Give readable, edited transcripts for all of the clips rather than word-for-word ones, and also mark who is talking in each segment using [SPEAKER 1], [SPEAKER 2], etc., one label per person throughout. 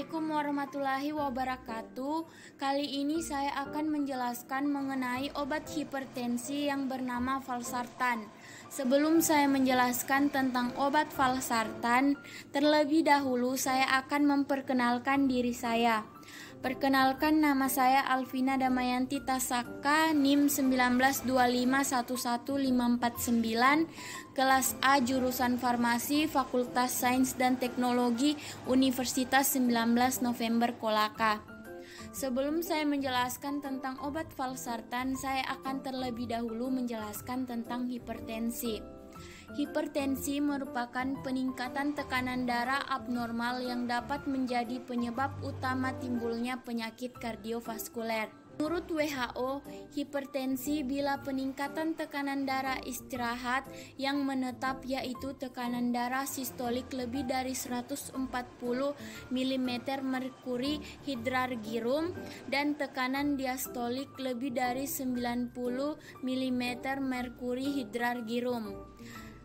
[SPEAKER 1] Assalamualaikum warahmatullahi wabarakatuh. Kali ini saya akan menjelaskan mengenai obat hipertensi yang bernama valsartan. Sebelum saya menjelaskan tentang obat valsartan, terlebih dahulu saya akan memperkenalkan diri saya. Perkenalkan, nama saya Alvina Damayanti Tasaka, NIM 192511549, kelas A jurusan Farmasi, Fakultas Sains dan Teknologi, Universitas 19 November Kolaka. Sebelum saya menjelaskan tentang obat valsartan, saya akan terlebih dahulu menjelaskan tentang hipertensi. Hipertensi merupakan peningkatan tekanan darah abnormal yang dapat menjadi penyebab utama timbulnya penyakit kardiovaskuler. Menurut WHO, hipertensi bila peningkatan tekanan darah istirahat yang menetap yaitu tekanan darah sistolik lebih dari 140 mm merkuri hidrargyrum dan tekanan diastolik lebih dari 90 mm merkuri hidrargyrum.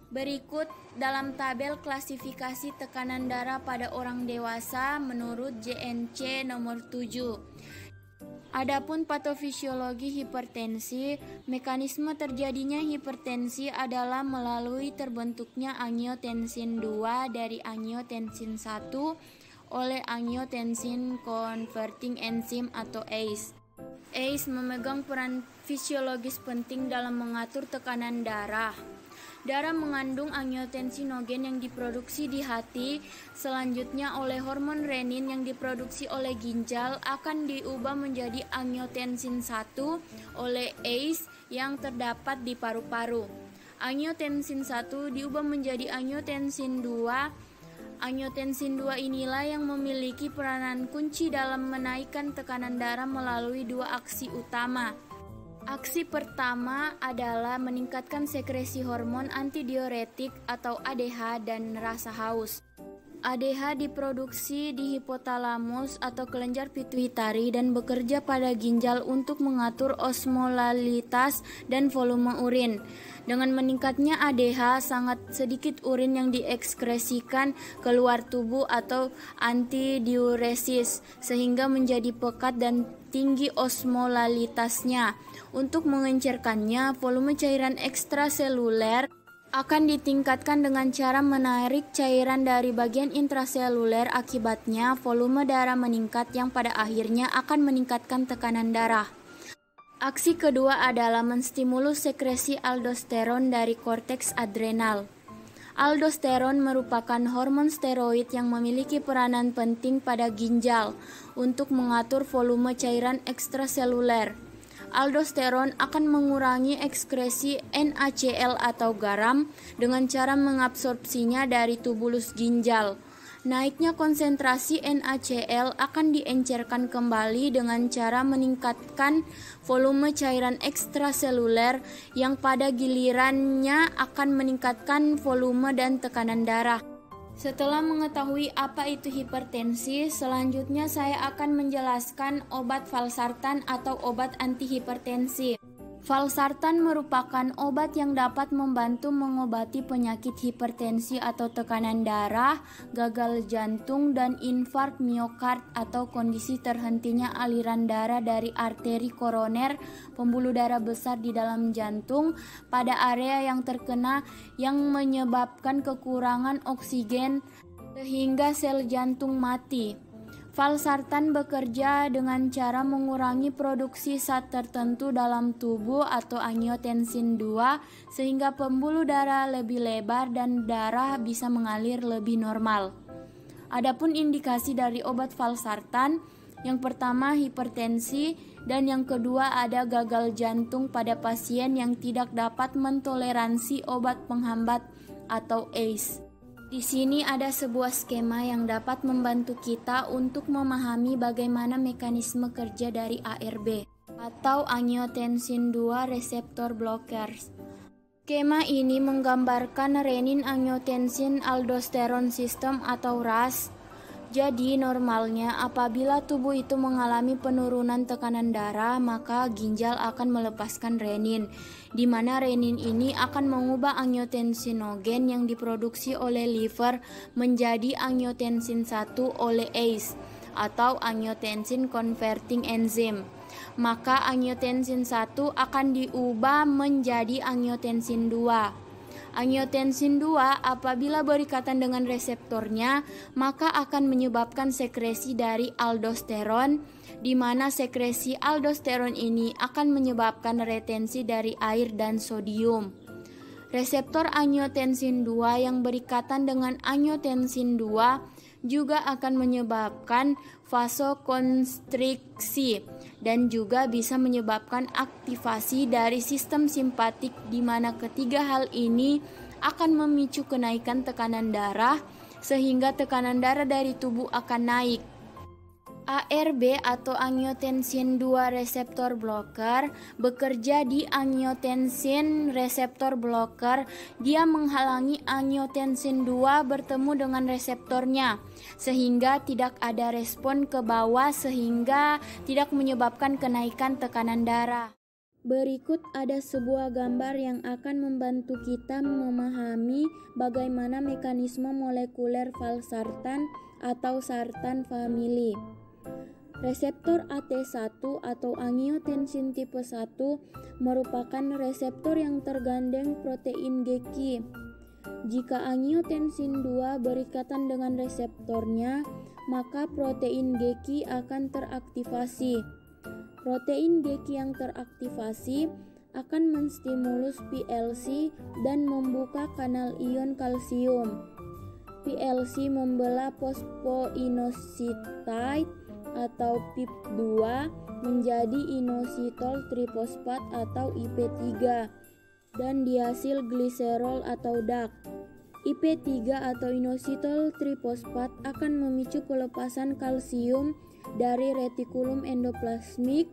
[SPEAKER 1] Berikut dalam tabel klasifikasi tekanan darah pada orang dewasa menurut JNC nomor 7. Adapun patofisiologi hipertensi, mekanisme terjadinya hipertensi adalah melalui terbentuknya angiotensin 2 dari angiotensin 1 oleh angiotensin converting enzyme atau ACE. ACE memegang peran fisiologis penting dalam mengatur tekanan darah. Darah mengandung angiotensinogen yang diproduksi di hati, selanjutnya oleh hormon renin yang diproduksi oleh ginjal akan diubah menjadi angiotensin 1 oleh ACE yang terdapat di paru-paru. Angiotensin 1 diubah menjadi angiotensin 2. Angiotensin 2 inilah yang memiliki peranan kunci dalam menaikkan tekanan darah melalui dua aksi utama. Aksi pertama adalah meningkatkan sekresi hormon antidiuretik atau ADH dan rasa haus. ADH diproduksi di hipotalamus atau kelenjar pituitari dan bekerja pada ginjal untuk mengatur osmolalitas dan volume urin. Dengan meningkatnya ADH, sangat sedikit urin yang diekskresikan keluar tubuh atau antidiuresis, sehingga menjadi pekat dan tinggi osmolalitasnya. Untuk mengencerkannya, volume cairan ekstraseluler akan ditingkatkan dengan cara menarik cairan dari bagian intraseluler. Akibatnya, volume darah meningkat yang pada akhirnya akan meningkatkan tekanan darah. Aksi kedua adalah menstimulus sekresi aldosteron dari korteks adrenal. Aldosteron merupakan hormon steroid yang memiliki peranan penting pada ginjal untuk mengatur volume cairan ekstraseluler. Aldosteron akan mengurangi ekskresi NaCl atau garam dengan cara mengabsorpsinya dari tubulus ginjal. Naiknya konsentrasi NaCl akan diencerkan kembali dengan cara meningkatkan volume cairan ekstraseluler yang pada gilirannya akan meningkatkan volume dan tekanan darah. Setelah mengetahui apa itu hipertensi, selanjutnya saya akan menjelaskan obat valsartan atau obat antihipertensi. Valsartan merupakan obat yang dapat membantu mengobati penyakit hipertensi atau tekanan darah, gagal jantung, dan infark miokard atau kondisi terhentinya aliran darah dari arteri koroner, pembuluh darah besar di dalam jantung, pada area yang terkena yang menyebabkan kekurangan oksigen sehingga sel jantung mati. Valsartan bekerja dengan cara mengurangi produksi zat tertentu dalam tubuh atau angiotensin 2 sehingga pembuluh darah lebih lebar dan darah bisa mengalir lebih normal. Adapun indikasi dari obat valsartan, yang pertama hipertensi dan yang kedua ada gagal jantung pada pasien yang tidak dapat mentoleransi obat penghambat atau ACE. Di sini ada sebuah skema yang dapat membantu kita untuk memahami bagaimana mekanisme kerja dari ARB atau angiotensin 2 receptor blockers. Skema ini menggambarkan renin-angiotensin aldosteron system atau RAS. Jadi normalnya apabila tubuh itu mengalami penurunan tekanan darah, maka ginjal akan melepaskan renin, di mana renin ini akan mengubah angiotensinogen yang diproduksi oleh liver menjadi angiotensin 1 oleh ACE. atau angiotensin converting enzyme. Maka angiotensin 1 akan diubah menjadi angiotensin 2. Angiotensin 2 apabila berikatan dengan reseptornya, maka akan menyebabkan sekresi dari aldosteron, di mana sekresi aldosteron ini akan menyebabkan retensi dari air dan sodium. Reseptor angiotensin 2 yang berikatan dengan angiotensin 2 juga akan menyebabkan vasokonstriksi dan juga bisa menyebabkan aktivasi dari sistem simpatik, di mana ketiga hal ini akan memicu kenaikan tekanan darah sehingga tekanan darah dari tubuh akan naik. ARB atau angiotensin 2 reseptor blocker bekerja di angiotensin reseptor blocker. Dia menghalangi angiotensin 2 bertemu dengan reseptornya sehingga tidak ada respon ke bawah, sehingga tidak menyebabkan kenaikan tekanan darah. Berikut ada sebuah gambar yang akan membantu kita memahami bagaimana mekanisme molekuler valsartan atau sartan famili. Reseptor AT1 atau angiotensin tipe 1 merupakan reseptor yang tergandeng protein GQ. Jika angiotensin 2 berikatan dengan reseptornya, maka protein GQ akan teraktivasi. Protein GQ yang teraktivasi akan menstimulus PLC dan membuka kanal ion kalsium. PLC membelah fosfoinositide atau PIP2 menjadi inositol trifosfat atau IP3 dan diasil gliserol atau DAG. IP3 atau inositol trifosfat akan memicu pelepasan kalsium dari retikulum endoplasmik.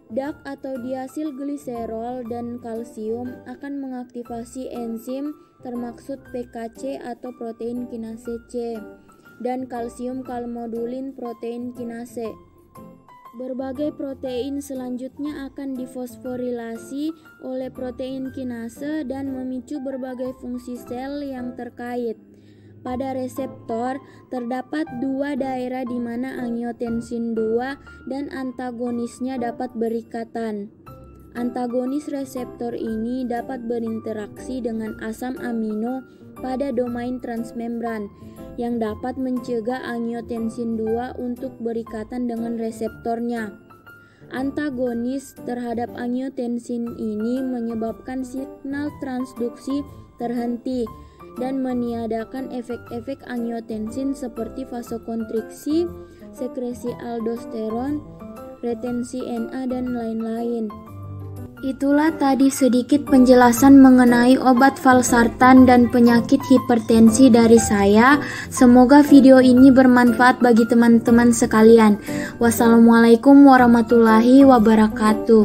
[SPEAKER 1] DAG atau diasil gliserol dan kalsium akan mengaktifasi enzim termaksud PKC atau protein kinase C dan kalsium kalmodulin protein kinase. Berbagai protein selanjutnya akan difosforilasi oleh protein kinase dan memicu berbagai fungsi sel yang terkait. Pada reseptor terdapat dua daerah di mana angiotensin 2 dan antagonisnya dapat berikatan. Antagonis reseptor ini dapat berinteraksi dengan asam amino pada domain transmembran yang dapat mencegah angiotensin 2 untuk berikatan dengan reseptornya. Antagonis terhadap angiotensin ini menyebabkan signal transduksi terhenti dan meniadakan efek-efek angiotensin seperti vasokonstriksi, sekresi aldosteron, retensi Na, dan lain-lain. Itulah tadi sedikit penjelasan mengenai obat valsartan dan penyakit hipertensi dari saya. Semoga video ini bermanfaat bagi teman-teman sekalian. Wassalamualaikum warahmatullahi wabarakatuh.